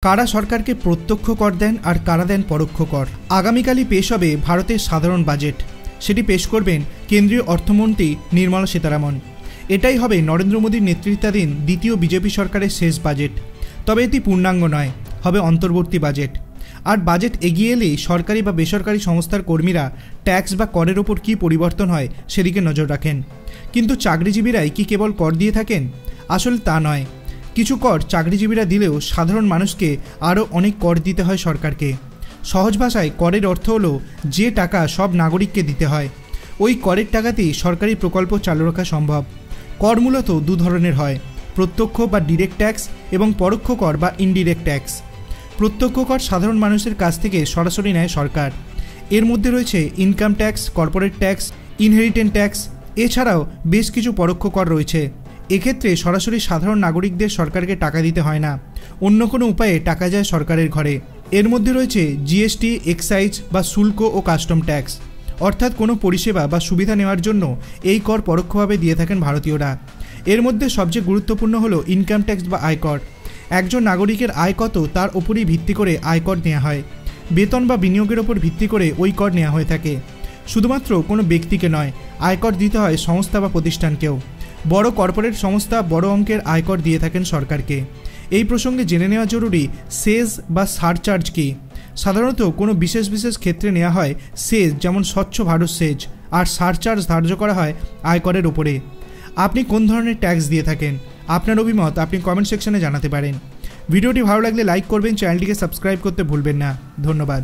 কারা সরকারকে প্রত্যক্ষ কর দেন আর কারা দেন পরোক্ষ কর। আগামীকালই পেশ হবে ভারতের সাধারণ বাজেট। সেটি পেশ করবেন কেন্দ্রীয় অর্থমন্ত্রী নির্মলা সীতারামন। এটাই হবে নরেন্দ্র মোদীর নেতৃত্বাধীন দ্বিতীয় বিজেপি সরকারের শেষ বাজেট। তবে এটি পূর্ণাঙ্গ নয়, হবে অন্তর্বর্তী বাজেট। আর বাজেট এগিয়ে এলেই সরকারি বা বেসরকারি সংস্থার কর্মীরা ট্যাক্স বা করের ওপর কী পরিবর্তন হয় সেদিকে নজর রাখেন। কিন্তু চাকরিজীবীরাই কি কেবল কর দিয়ে থাকেন? আসলে তা নয়। কিছু কর চাকরিজীবীরা দিলেও সাধারণ মানুষকে আরও অনেক কর দিতে হয় সরকারকে। সহজ ভাষায় করের অর্থ হলো যে টাকা সব নাগরিককে দিতে হয়, ওই করের টাকাতেই সরকারি প্রকল্প চালু রাখা সম্ভব। কর মূলত দু ধরনের হয়, প্রত্যক্ষ বা ডিরেক্ট ট্যাক্স এবং পরোক্ষ কর বা ইনডিরেক্ট ট্যাক্স। প্রত্যক্ষ কর সাধারণ মানুষের কাছ থেকে সরাসরি নেয় সরকার। এর মধ্যে রয়েছে income tax, corporate tax, inheritance tax. এছাড়াও বেশ কিছু পরোক্ষ কর রয়েছে। এক্ষেত্রে সরাসরি সাধারণ নাগরিকদের সরকারকে টাকা দিতে হয় না, অন্য কোনো উপায়ে টাকা যায় সরকারের ঘরে। এর মধ্যে রয়েছে জিএসটি, এক্সাইজ বা শুল্ক ও কাস্টম ট্যাক্স। অর্থাৎ কোনো পরিষেবা বা সুবিধা নেওয়ার জন্য এই কর পরোক্ষভাবে দিয়ে থাকেন ভারতীয়রা। এর মধ্যে সবচেয়ে গুরুত্বপূর্ণ হলো ইনকাম ট্যাক্স বা আয়কর। একজন নাগরিকের আয় কত তার ওপরই ভিত্তি করে আয়কর নেওয়া হয়। বেতন বা বিনিয়োগের ওপর ভিত্তি করে ওই কর নেওয়া হয়ে থাকে। শুধুমাত্র কোনো ব্যক্তিকে নয়, আয়কর দিতে হয় সংস্থা বা প্রতিষ্ঠানকেও। বড় কর্পোরেট সংস্থা বড় অঙ্কের আয়কর দিয়ে থাকেন সরকারকে। এই প্রসঙ্গে জেনে নেওয়া জরুরি, সেজ বা সারচার্জ কী। সাধারণত কোনো বিশেষ ক্ষেত্রে নেওয়া হয় সেজ, যেমন স্বচ্ছ ভারত সেজ, আর সারচার্জ ধার্য করা হয় আয়করের ওপরে। আপনি কোন ধরনের ট্যাক্স দিয়ে থাকেন? আপনার অভিমত আপনি কমেন্ট সেকশনে জানাতে পারেন। ভিডিওটি ভালো লাগলে লাইক করবেন, চ্যানেলটিকে সাবস্ক্রাইব করতে ভুলবেন না। ধন্যবাদ।